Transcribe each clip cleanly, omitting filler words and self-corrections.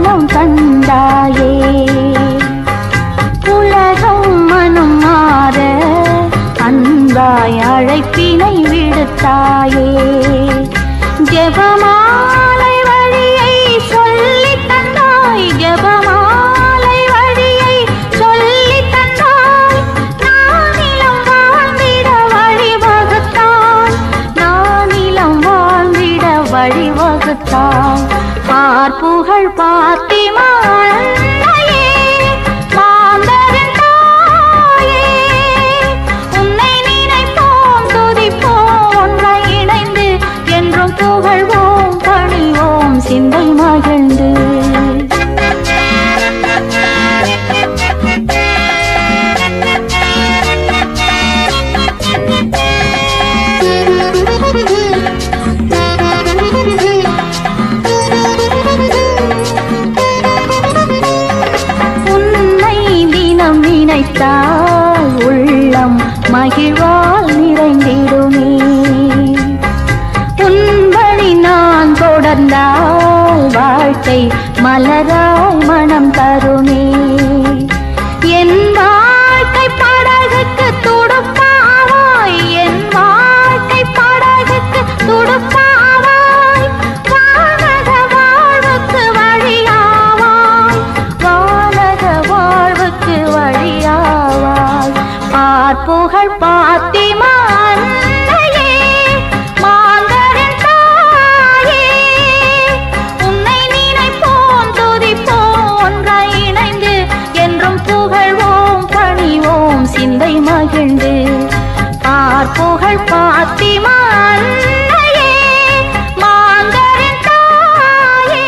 ஞானம் தந்தாயே. உலகம் மனம் மாற அன்பாய் அழைப்பினை விடுத்தாயே. ஜெபமாலை வழியை சொல்லி தந்தாய், ஜெபமாலை வழியை சொல்லி தந்தாய். நானிலம் வாழ்ந்திட வழிவகுத்தாய், நானிலம் வாழ்ந்திட வழிவகுத்தாய். பார்ப்புகழ் பாத்திமா அன்னையே, மாந்தரின் தாயே. உன்னை நினைப்போம் துதிப்போம் ஒன்றை இணைந்து, என்றும் புகழ்வோம் பணிவோம் சிந்தை மகிழ்ந்து. உன்னை தினம் நினைத்தால் உள்ளம் மகிழ்வால் நிறைந்திடுமே. உன்படி நான் தொடர்ந்தால் வாழ்க்கை மலராய் மனம் தருமே. என் வாழ்க்கை படகுக்கு துடுப்பாவாய், என் வாழ்க்கை படகுக்கு துடுப்பாவாய். வானக வாழ்வுக்கு வழியாவாய், வானக வாழ்வுக்கு வழியாவாய். பார்ப்புகழ் பாத்திமா அன்னையே, மாந்தரின் தாயே. உன்னை நினைப்போம் துதிப்போம் ஒன்றை இணைந்து, என்றும் புகழ்வோம் பணிவோம் சிந்தை மகிழ்ந்து. பார்ப்புகழ் பாத்திமா அன்னையே, மாந்தரின் தாயே.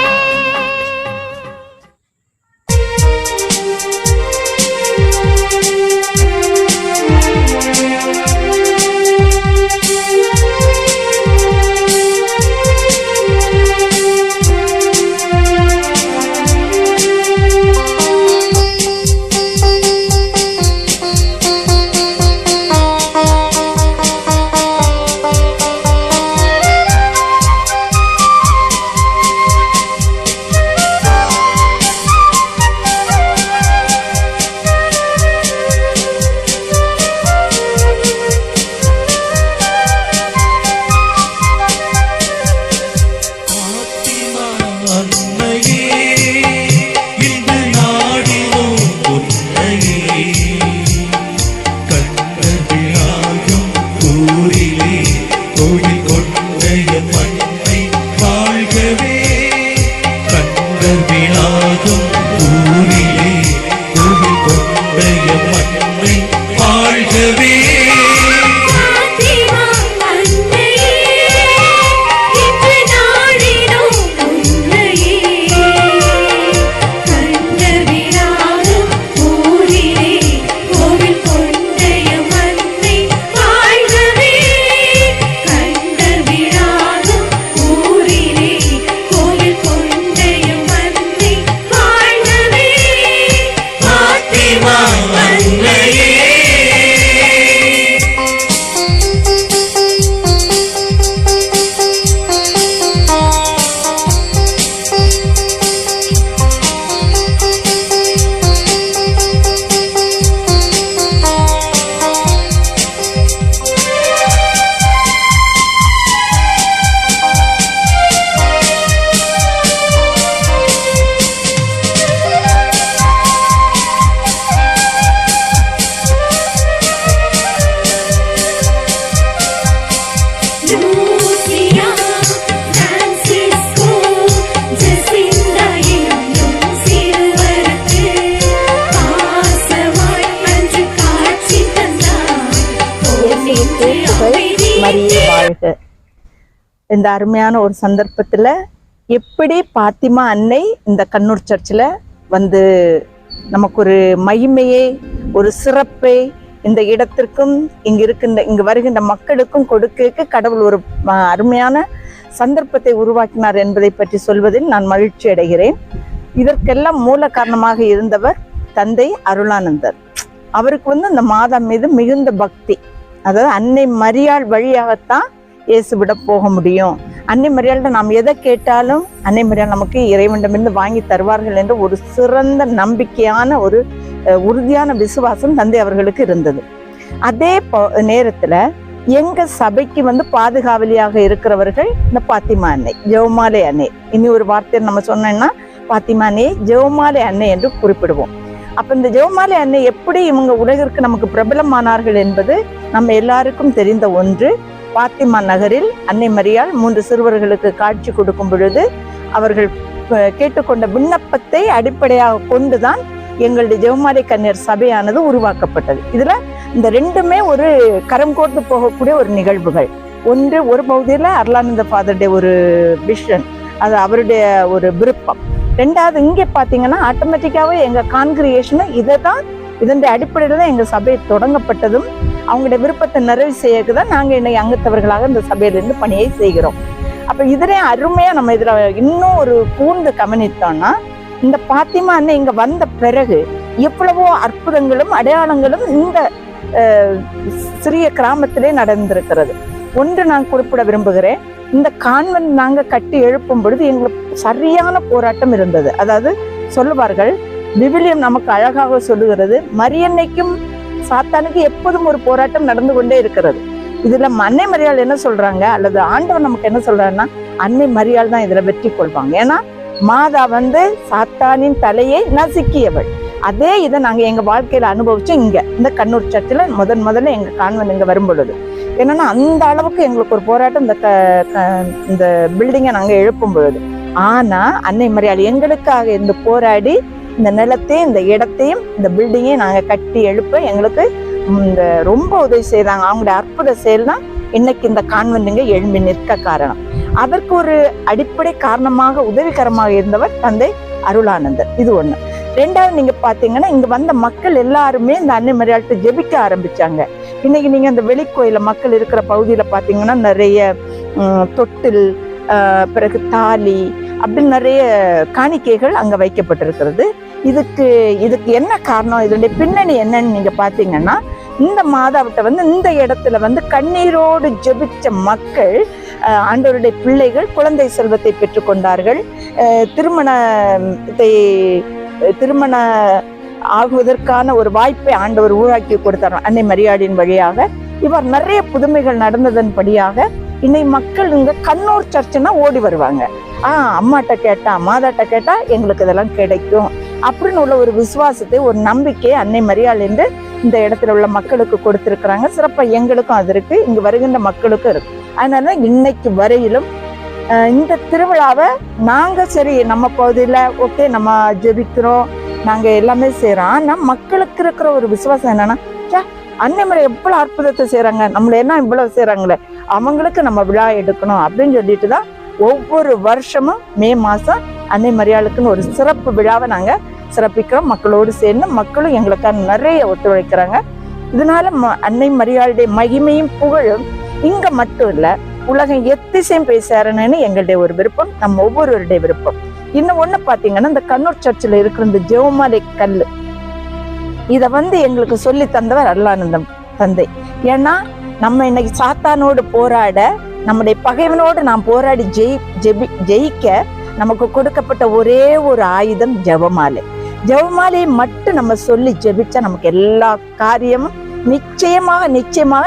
மரியே வாழ்க. இந்த அருமையான ஒரு சந்தர்ப்பத்துல எப்படி பாத்திமா அன்னை இந்த கண்ணூர் சர்ச்சில் வந்து நமக்கு ஒரு மகிமையை, ஒரு சிறப்பை இந்த இடத்திற்கும் இங்கு வருகின்ற மக்களுக்கும் கொடுக்க கடவுள் ஒரு அருமையான சந்தர்ப்பத்தை உருவாக்கினார் என்பதை பற்றி சொல்வதில் நான் மகிழ்ச்சி அடைகிறேன். இதற்கெல்லாம் மூல காரணமாக இருந்தவர் தந்தை அருளானந்தர். அவருக்கு இந்த மாதா மீது மிகுந்த பக்தி, அதாவது அன்னை மரியாள் வழியாகத்தான் இயேசுவிட போக முடியும். அன்னை மரியாள்கிட்ட நாம் எதை கேட்டாலும் அன்னை மரியாள் நமக்கு இறைவனிடமிருந்து வாங்கி தருவார்கள் என்ற ஒரு சிறந்த நம்பிக்கையான ஒரு உறுதியான விசுவாசம் தந்தை அவர்களுக்கு இருந்தது. அதே நேரத்துல எங்க சபைக்கு பாதுகாவலியாக இருக்கிறவர்கள் இந்த பாத்திமா அன்னை, ஜெபமாலை அன்னை. இனி ஒரு வார்த்தை நம்ம சொன்னோம்னா பாத்திமா அன்னை ஜெபமாலை அன்னை என்று குறிப்பிடுவோம். அப்ப இந்த ஜெபமாலை அன்னை எப்படி இவங்க உலகிற்கு நமக்கு பிரபலமானார்கள் என்பது நம்ம எல்லாருக்கும் தெரிந்த ஒன்று. பாத்திமா நகரில் அன்னை மரியாள் 3 சிறுவர்களுக்கு காட்சி கொடுக்கும் பொழுது அவர்கள் கேட்டுக்கொண்ட விண்ணப்பத்தை அடிப்படையாக கொண்டுதான் எங்களுடைய ஜெபமாலை கன்னியர் சபையானது உருவாக்கப்பட்டது. இதுல இந்த ரெண்டுமே ஒரு கரம் கோர்த்து போகக்கூடிய ஒரு நிகழ்வுகள். ஒன்று, ஒரு பகுதியில அருளானந்த ஃபாதருடைய ஒரு விஷன், அது அவருடைய ஒரு விருப்பம். ரெண்டாவது, இங்கே பாத்தீங்கன்னா ஆட்டோமேட்டிக்காவே எங்க கான்கிரியேஷன் இதன் அடிப்படையில தான் எங்க சபை தொடங்கப்பட்டதும் அவங்களுடைய விருப்பத்தை நிறைவு செய்யதான் நாங்க இன்னைக்கு அங்கத்தவர்களாக இந்த சபையிலிருந்து பணியை செய்கிறோம். அப்ப இதுல அருமையா நம்ம இதுல இன்னும் ஒரு கூர்ந்து கவனித்தோம்னா, இந்த பாத்திமா அன்னை இங்க வந்த பிறகு எவ்வளவோ அற்புதங்களும் அடையாளங்களும் இந்த சிறிய கிராமத்திலே நடந்திருக்கிறது. ஒன்று நான் குறிப்பிட விரும்புகிறேன். இந்த கான்வென்ட் நாங்க கட்டி எழுப்பும் பொழுது எங்களுக்கு சரியான போராட்டம் இருந்தது. அதாவது சொல்லுவார்கள், விவிலியம் நமக்கு அழகாக சொல்லுகிறது, மரியன்னைக்கும் சாத்தானுக்கு எப்போதும் ஒரு போராட்டம் நடந்து கொண்டே இருக்கிறது. இதுல அன்னை மரியாள் என்ன சொல்றாங்க, அல்லது ஆண்டவர் நமக்கு என்ன சொல்றாருன்னா, அன்னை மரியாள் தான் இதுல வெற்றி கொள்வாங்க. ஏன்னா மாதா சாத்தானின் தலையை நசுக்கியவள். அதே இதை நாங்க எங்க வாழ்க்கையில அனுபவிச்சோம். இங்க இந்த கண்ணூர் சர்ச்சில் முதல்ல எங்க கான்வென்ட் இங்க வரும் பொழுது என்னன்னா அந்த அளவுக்கு எங்களுக்கு ஒரு போராட்டம் இந்த பில்டிங்கை நாங்க எழுப்பும் பொழுது. ஆனா அன்னை மரியாள் எங்களுக்காக இந்த போராடி இந்த நிலத்தையும் இந்த இடத்தையும் இந்த பில்டிங்கையும் நாங்க கட்டி எழுப்ப எங்களுக்கு இந்த ரொம்ப உதவி செய்தாங்க. அவங்களுடைய அற்புத செயல் தான் இன்னைக்கு இந்த கான்வென்ட்டுங்க எழும்பி நிற்க காரணம். அதற்கு ஒரு அடிப்படை காரணமாக உதவிகரமாக இருந்தவர் தந்தை அருளானந்தர். இது ஒண்ணு. ரெண்டாவது, நீங்க பாத்தீங்கன்னா இங்க வந்த மக்கள் எல்லாருமே இந்த அன்னை மரியாள்கிட்ட ஜெபிக்க ஆரம்பிச்சாங்க. இன்னைக்கு நீங்க அந்த வெளிக்கோயில மக்கள் இருக்கிற பகுதியில பாத்தீங்கன்னா நிறைய தொட்டில், பிறகு தாலி, அப்படி நிறைய காணிக்கைகள் அங்க வைக்கப்பட்டிருக்கிறது. இதுக்கு என்ன காரணம், இதனுடைய பின்னணி என்னன்னு நீங்க பாத்தீங்கன்னா, இந்த மாதாவிட்ட இந்த இடத்துல கண்ணீரோடு ஜெபிச்ச மக்கள், ஆண்டவருடைய பிள்ளைகள் குழந்தை செல்வத்தை பெற்றுக்கொண்டார்கள். திருமண ஆகுவதற்கான ஒரு வாய்ப்பை ஆண்டவர் உருவாக்கி கொடுத்தார் அன்னை மரியாளின் வழியாக. இவர் நிறைய புதுமைகள் நடந்ததன்படியாக இன்னைக்கு மக்கள் இங்க கண்ணூர் சர்ச்சுன்னா ஓடி வருவாங்க. அம்மாட்ட கேட்டா, மாதாட்ட கேட்டா எங்களுக்கு இதெல்லாம் கிடைக்கும் அப்படின்னு உள்ள ஒரு விசுவாசத்தை, ஒரு நம்பிக்கையை அன்னை மரியாள் என்று இந்த இடத்துல உள்ள மக்களுக்கு கொடுத்திருக்கிறாங்க. சிறப்பா எங்களுக்கும் அது இருக்கு, இங்க வருகின்ற மக்களுக்கும் இருக்கு. அதனால இன்னைக்கு வரையிலும் இந்த திருவிழாவை நாங்க சரி நம்ம பகுதியில ஓகே நம்ம ஜெபிக்கிறோம், நாங்க எல்லாமே செய்யறோம். ஆனா மக்களுக்கு இருக்கிற ஒரு விசுவாசம் என்னன்னா, அன்னை மரியாள் எவ்வளவு அற்புதத்தை செய்யறாங்க, நம்மள என்ன இவ்வளவு செய்யறாங்களே, அவங்களுக்கு நம்ம விழா எடுக்கணும் அப்படின்னு சொல்லிட்டு தான் ஒவ்வொரு வருஷமும் மே மாசம் அன்னை மரியாளுக்குன்னு ஒரு சிறப்பு விழாவை நாங்க சிறப்பிக்கிறோம். மக்களோடு சேர்ந்து மக்களும் எங்களுக்காக நிறைய ஒத்துழைக்கிறாங்க. இதனால அன்னை மரியாளுடைய மகிமையும் புகழும் இங்க மட்டும் இல்ல, உலகம் எத்திசையும் போய் சேரணும்னு எங்களுடைய ஒரு விருப்பம், நம்ம ஒவ்வொருவருடைய விருப்பம். இன்னும் ஒண்ணு பாத்தீங்கன்னா, இந்த கண்ணூர் சர்ச்சில் இருக்கிற இந்த ஜெபமாலை கல்லு, இத எங்களுக்கு சொல்லி தந்தவர் அருளானந்தம் தந்தை. ஏன்னா நம்ம இன்னைக்கு சாத்தானோடு போராட, நம்முடைய பகைவனோடு நாம் போராடி ஜெயிக்க நமக்கு கொடுக்கப்பட்ட ஒரே ஒரு ஆயுதம் ஜெபமாலை. ஜெபமாலையை மட்டும் நம்ம சொல்லி ஜெபிச்சா நமக்கு எல்லா காரியமும் நிச்சயமாக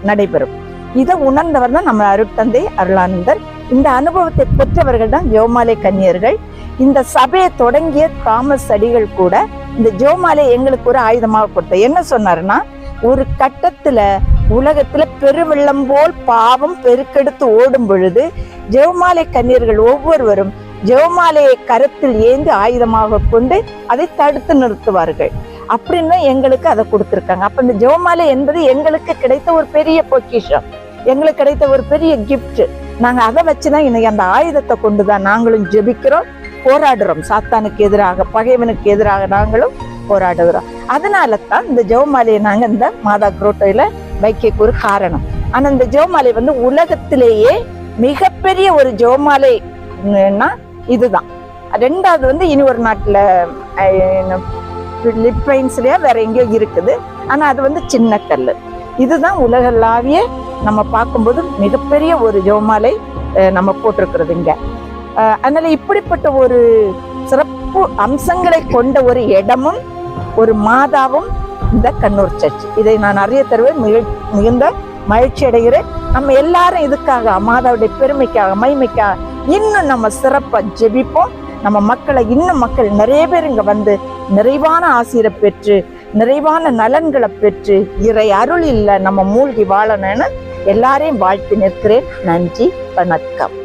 நடைபெறும். இதை உணர்ந்தவர் தான் நம்ம அருட்தந்தை அருளானந்தர். இந்த அனுபவத்தை பெற்றவர்கள் தான் ஜெபமாலை கன்னியர்கள். இந்த சபையை தொடங்கிய தாமஸ் அடிகள் கூட இந்த ஜெபமாலை எங்களுக்கு ஒரு ஆயுதமாக கொடுத்த. என்ன சொன்னாருன்னா, ஒரு கட்டத்துல உலகத்துல பெருவெள்ளம் போல் பாவம் பெருக்கெடுத்து ஓடும் பொழுது ஜெபமாலை கன்னியர்கள் ஒவ்வொருவரும் ஜெபமாலையை கரத்தில் ஏந்தி ஆயுதமாக கொண்டு அதை தடுத்து நிறுத்துவார்கள். அப்படின்னு எங்களுக்கு அதை கொடுத்திருக்காங்க. அப்ப இந்த ஜெபமாலை என்பது எங்களுக்கு கிடைத்த ஒரு பெரிய பொக்கிஷம், எங்களுக்கு கிடைத்த ஒரு பெரிய கிஃப்ட். நாங்க அதை வச்சுதான் இன்னைக்கு அந்த ஆயுதத்தை கொண்டுதான் நாங்களும் ஜெபிக்கிறோம், போராடுறோம். சாத்தானுக்கு எதிராக, பகைவனுக்கு எதிராக நாங்களும் போராடுகிறோம். அதனால தான் இந்த ஜெபமாலையை நாங்க இந்த மாதா குரோட்டோயில வைக்க ஒரு காரணம். ஆனா இந்த ஜெபமாலை உலகத்திலேயே மிகப்பெரிய ஒரு ஜெபமாலைன்னா இதுதான். ரெண்டாவது இனி ஒரு நாட்டுல பிலிப்பைன்ஸ்லயா வேற எங்கேயோ இருக்குது. ஆனா அது சின்ன கல்லு. இதுதான் உலகளாவிய நம்ம பார்க்கும்போது மிகப்பெரிய ஒரு ஜெபமாலை நம்ம போட்டிருக்கிறது இங்க. அதனால இப்படிப்பட்ட ஒரு சிறப்பு அம்சங்களை கொண்ட ஒரு இடமும் ஒரு மாதாவும் இந்த கண்ணூர் சர்ச். இதை நான் அறிய தருவேன், மிகுந்த மகிழ்ச்சி அடைகிறேன். நம்ம எல்லாரும் இதுக்காக மாதாவுடைய பெருமைக்காக மகிமைக்காக இன்னும் நம்ம சிறப்பா ஜெபிப்போம். நம்ம மக்களை இன்னும் மக்கள் நிறைய பேர் இங்க வந்து நிறைவான ஆசீரை பெற்று நிறைவான நலன்களை பெற்று இறை அருள் இல்ல நம்ம மூழ்கி வாழணும்னு எல்லாரையும் வாழ்த்து நிற்கிறேன். நன்றி, வணக்கம்.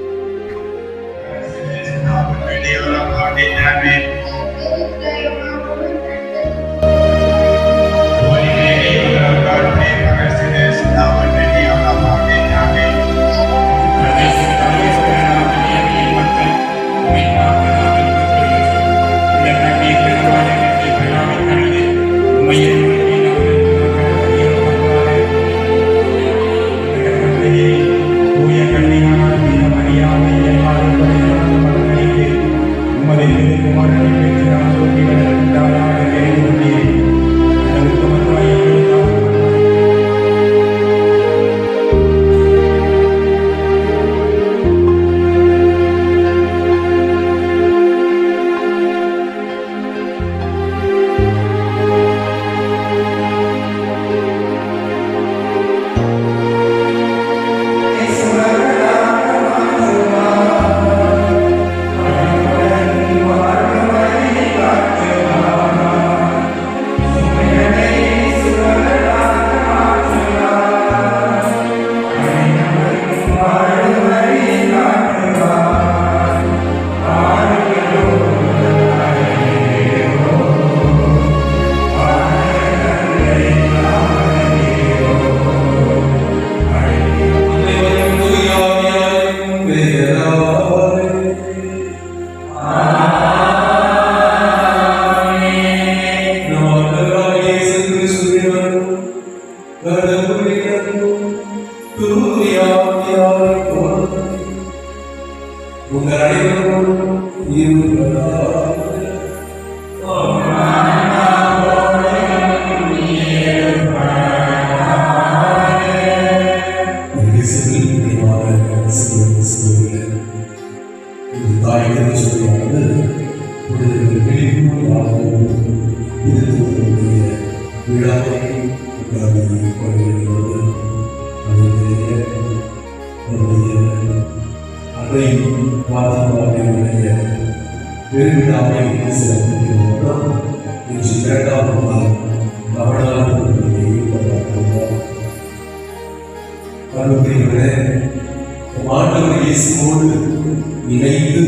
இணைந்து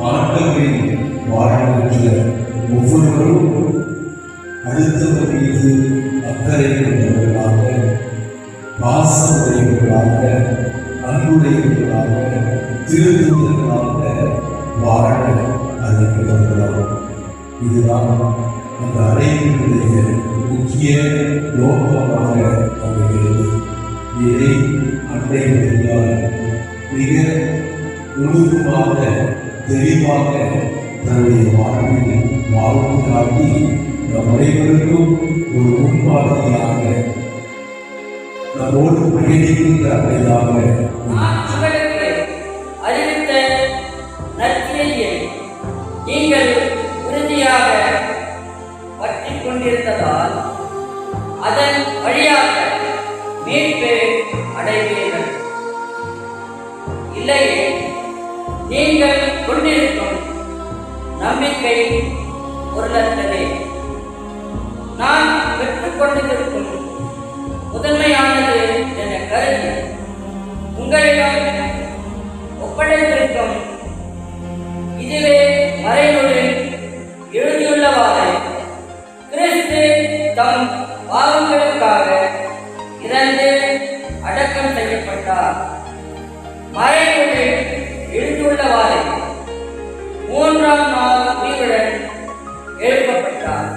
ஆண்டவரின் வாழ்கின்ற ஒவ்வொருவரும் அடுத்தவர் மீது அக்கறை கொண்டவர்களாக, பாசமுடையவர்களாக, அன்புடையவர்களாக, திருத்தூதர்களாக வாழ அழைக்கப்பட்டவர்களாகும். இதுதான் அந்த அழைப்பினுடைய முக்கிய நோக்கமாக அமைகிறது. இதை அண்டை மொழியால் மிக நுணுக்கமாக தெளிவாக தன்னுடைய வாழ்வில் வாழ்வு காட்டி நம் அனைவருக்கும் ஒரு முன்மாதிரியாக நம்மோடு பயணிக்கின்ற அடையாக அறிவித்த நற்செய்தியை நீங்கள் உறுதியாக பற்றிக் கொண்டிருந்ததால் அதன் வழியாக மீட்பு அடைவீர்கள். இல்லையே நீங்கள் கொண்டிருக்கும் நம்பிக்கை பொருளற்றதே. நான் பெற்றுக் கொண்டிருக்கும் முதன்மையானது என கருதி உங்களிடம் ஒப்படைத்திருக்கும் இதுவே மறைநூலில் எழுதியுள்ளவாறு கிறிஸ்து தம் பாவங்களுக்காக இறந்து அடக்கம் செய்யப்பட்டார். மறைநூலில் எழுதியுள்ளவாறு 3ஆம் நாள் உயிருடன் எழுப்பப்பட்டார்.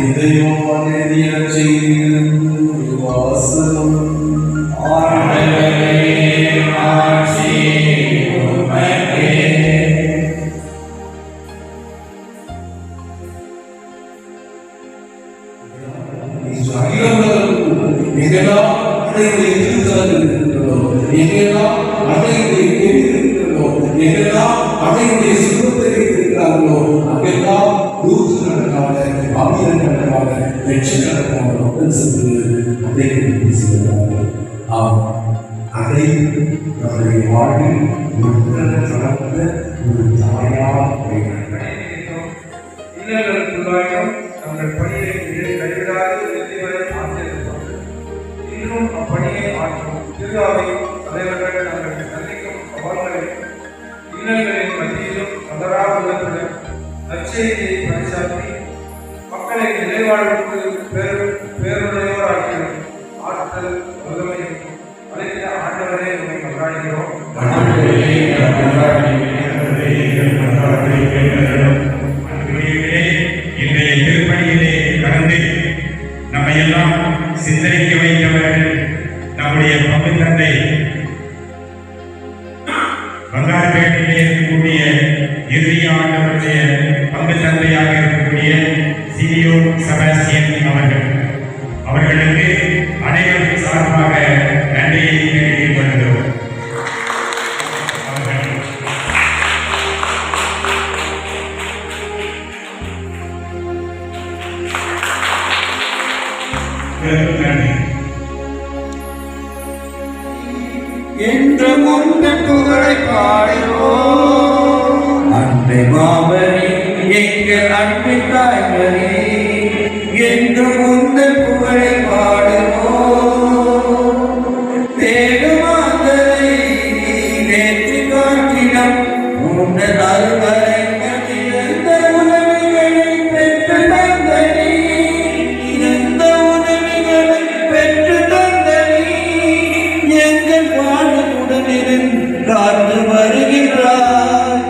இதையும் செய்கிறேன். ஆயிரக்கணக்கான லட்சக்கணக்கான மக்கள் சென்று அதை பேசுகிறார்கள். ஆம், அதை நம்முடைய வாழ்வில் ஒரு உலக கலந்த ஒரு தாயார் இன்னல்களுக்குள்ளாயும் தங்கள் பணியை கைவிடாது வெற்றிவரை ஆற்றியிருப்பார்கள். இன்னும் அப்பணியை ஆற்றும் திருவாவை தலைவர்கள் தங்கள் சந்திக்கும் சவால்களையும் இன்னல்களின் மத்தியிலும் தவறா உள்ளத்துடன் நற்செய்தியை பரிசாற்றி மக்களை நிலைவாழ்வுக்கு பேருடையோராக்கியும் ஆற்றல் வல்லமையும் அளித்த ஆண்டவரே உண்மை கொண்டாடுகிறோம். இன்றைய திருப்பணியிலே கலந்து நம்மை எல்லாம் சிந்தனைக்க வைத்தவர்கள் நம்முடைய பங்கு தந்தை பங்காருப்பேட்டையிலே இருக்கக்கூடிய இறுதி ஆண்டவருடைய பங்கு தந்தையாக இருக்கக்கூடிய சிஇஓ செபாஸ்டியன் அவர்களுக்கு அனைவரும் சார்பாக நன்றியை தெரிவித்துக் கொள்கிறோம். என்று முந்தன் புகழை பாடுவோம். அன்பை மாமனே எங்கள் அன்பின் தாய்மனே என்று முந்தன் புகழை பாடுவோம். தேடுமாந்தரை நேற்று காட்டிடம் உங்கள் அருவரை கண்டிருந்த உதவிகளை பெற்று தந்தனே. இருந்த உதவிகளை பெற்று தந்தனே. எங்கள் வாழ்வுடன் காத்து வருகிறார்.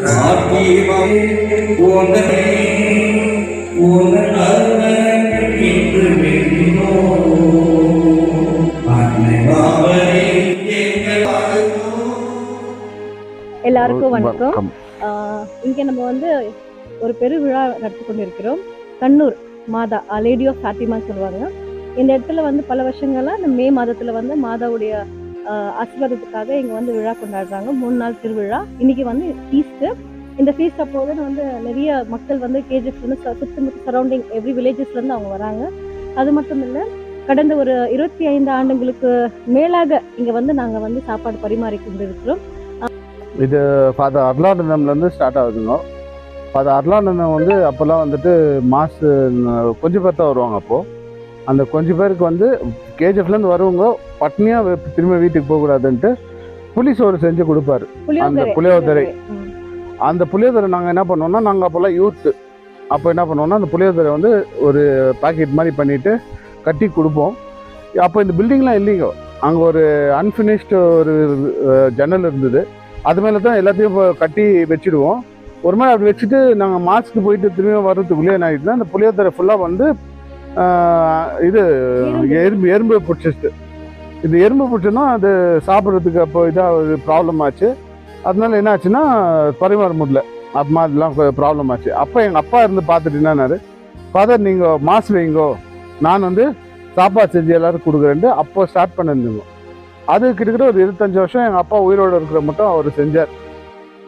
சாத்தியமாய் உங்களை உங்கள் அருள் இன்று வேண்டினோம். அன்னை மாமனே எங்கள் எல்லாருக்கும் வணக்கம். இங்கே நம்ம வந்து ஒரு பெருவிழா நடத்தி கொண்டிருக்கிறோம். கண்ணூர் மாதா லேடி ஆஃப் ஃபாத்திமா சொல்லுவாங்க. இந்த இடத்துல வந்து பல வருஷங்களா இந்த மே மாதத்துல வந்து மாதாவுடைய ஆசீர்வாதத்துக்காக இங்க வந்து விழா கொண்டாடுறாங்க. 3 நாள் திருவிழா. இன்னைக்கு வந்து ஃபீஸ்ட். இந்த ஃபீஸ்ட் அப்போது வந்து நிறைய மக்கள் வந்து கேஜிஎஃப்ல இருந்து சுத்தமுத்த சரௌண்டிங் எவ்ரி வில்லேஜஸ்ல இருந்து அவங்க வராங்க. அது மட்டும் இல்லை, கடந்த ஒரு 25 ஆண்டுகளுக்கு மேலாக இங்க வந்து நாங்க வந்து சாப்பாடு பரிமாறி கொண்டு இருக்கிறோம். இது ஃபாதர் அர்லாண்டம்லேருந்து ஸ்டார்ட் ஆகுதுங்க. ஃபாதர் அர்லாண்டம் வந்து அப்போல்லாம் வந்துட்டு கொஞ்சம் பேர் தான் வருவாங்க. அப்போது அந்த கொஞ்சம் பேருக்கு வந்து கேஜிஎஃப்லேருந்து வருவங்க பட்னியாக திரும்ப வீட்டுக்கு போகக்கூடாதுன்ட்டு புளிசோறு செஞ்சு கொடுப்பாரு. அந்த புளியோதரை நாங்கள் என்ன பண்ணுவோம்னா, நாங்கள் அப்போல்லாம் யூத்து. அப்போ என்ன பண்ணுவோம்னா, அந்த புளியோதரை வந்து ஒரு பாக்கெட் மாதிரி பண்ணிவிட்டு கட்டி கொடுப்போம். அப்போ இந்த பில்டிங்லாம் இல்லைங்க. அங்கே ஒரு அன்ஃபினிஷ்டு ஒரு ஜன்னல் இருந்தது. அது மேலே தான் எல்லாத்தையும் கட்டி வச்சுடுவோம். ஒரு மாதிரி அப்படி வச்சுட்டு நாங்கள் மாஸ்க்கு போயிட்டு திரும்ப வர்றதுக்குள்ளே என்ன ஆகிடுதுன்னா, அந்த புளியோதரை ஃபுல்லாக வந்து இது எறும்பு பிடிச்சிச்சு. இது எறும்பு பிடிச்சோன்னா அது சாப்பிட்றதுக்கு அப்போ இதாக ஒரு ப்ராப்ளம் ஆச்சு. அதனால என்ன ஆச்சுன்னா பரிமாற முடியல. அப்புறமா அதெல்லாம் ப்ராப்ளம் ஆச்சு. அப்போ எங்கள் அப்பா இருந்து பார்த்துட்டு என்னாரு, ஃபாதர் நீங்கள் மாஸ் வைங்கோ, நான் வந்து சாப்பாடு செஞ்சு எல்லாரும் கொடுக்குறேன்ட்டு அப்போ ஸ்டார்ட் பண்ணியிருந்தோங்க. அது கிட்டத்தட்ட ஒரு 25 வருஷம் எங்கள் அப்பா உயிரோடு இருக்கிற மட்டும் அவர் செஞ்சார்.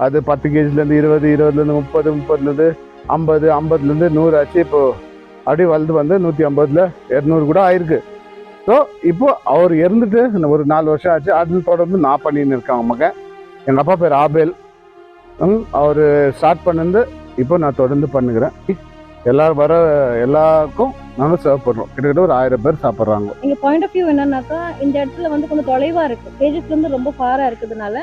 அது 10 கேஜிலேருந்து 20, 20லேருந்து 30, 30லேருந்து 50, 50லேருந்து 100 ஆச்சு. இப்போது அப்படியே வளர்ந்து வந்து 150ல் 200 கூட ஆயிருக்கு. ஸோ இப்போது அவர் இறந்துட்டு ஒரு 4 வருஷம் ஆச்சு. அதில் தொடர்ந்து நான் பண்ணின்னு இருக்காங்க மகன். எங்கள் அப்பா பேர் ஆபேல். அவர் ஸ்டார்ட் பண்ணிருந்து இப்போ நான் தொடர்ந்து பண்ணுகிறேன். எல்லாரும் வர எல்லாருக்கும் நாங்கள் சர்வ் பண்ணுறோம். கிட்டத்தட்ட ஒரு 1000 பேர் சாப்பிட்றாங்க. எங்கள் பாயிண்ட் ஆஃப் வியூ என்னன்னாக்கா, இந்த இடத்துல வந்து கொஞ்சம் தொலைவாக இருக்குது. கேஜிஎஃப்லேருந்து ரொம்ப ஃபாராக இருக்கிறதுனால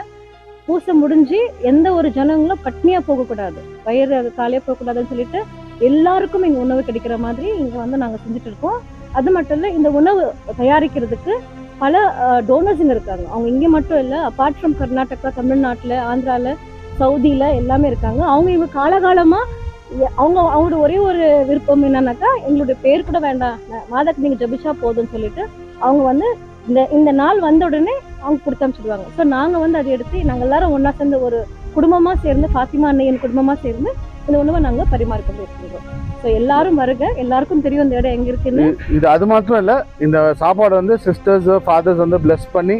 பூசை முடிஞ்சு எந்த ஒரு ஜனங்களும் பட்னியாக போகக்கூடாது, வயிறு காலியாக போகக்கூடாதுன்னு சொல்லிட்டு எல்லாருக்கும் இங்கே உணவு கிடைக்கிற மாதிரி இங்கே வந்து நாங்கள் செஞ்சுட்டு இருக்கோம். அது மட்டும் இல்லை, இந்த உணவு தயாரிக்கிறதுக்கு பல டோனர்ஸுங்க இருக்காங்க. அவங்க இங்கே மட்டும் இல்லை, அப்பார்ட் ஃப்ரம் கர்நாடகா, தமிழ்நாட்டில், ஆந்திராவில், சவுதியில் எல்லாமே இருக்காங்க. இவங்க காலகாலமாக அவங்களோட ஒரே ஒரு விருப்பம் என்னன்னாக்கா, எங்களுடைய பேர் கூட வேண்டாம், மாதாக்கு நீங்கள் ஜபிச்சா போதும்னு சொல்லிட்டு அவங்க வந்து இந்த நாள் வந்த உடனே அவங்க கொடுத்து அனுப்பிச்சிடுவாங்க. ஸோ நாங்கள் வந்து அதை எடுத்து நாங்கள் எல்லாரும் ஒன்றா சேர்ந்து ஒரு குடும்பமாக சேர்ந்து, ஃபாத்திமா அன்னையின் குடும்பமாக சேர்ந்து இந்த உணவை நாங்கள் பரிமாறிக்கொண்டு இருக்கிறோம். ஸோ எல்லாரும் வருக, எல்லாருக்கும் தெரியும் இந்த இடம் எங்கே இருக்குன்னு. இது அது மாத்திரம் இல்லை, இந்த சாப்பாடு வந்து சிஸ்டர்ஸ் ஃபாதர்ஸ் வந்து பிளஸ் பண்ணி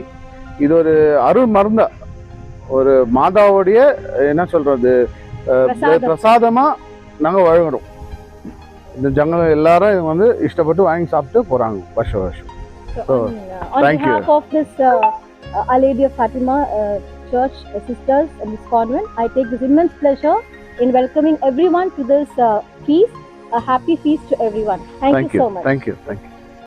இது ஒரு அருள் மருந்த, ஒரு மாதாவுடைய என்ன சொல்றது பிரசாதமாக நாங்கள் வழங்குறோம். இந்த ஜனங்க எல்லாரும் இது வந்து இஷ்டப்பட்டு வாங்கி சாப்பிட்டு போகிறாங்க வருஷம் வருஷம். So, on thank you. behalf of this Our Lady of Fatima Church Sisters and this convent, I take this immense pleasure in welcoming everyone to this feast. A happy feast to everyone. Thank you so much. Thank you.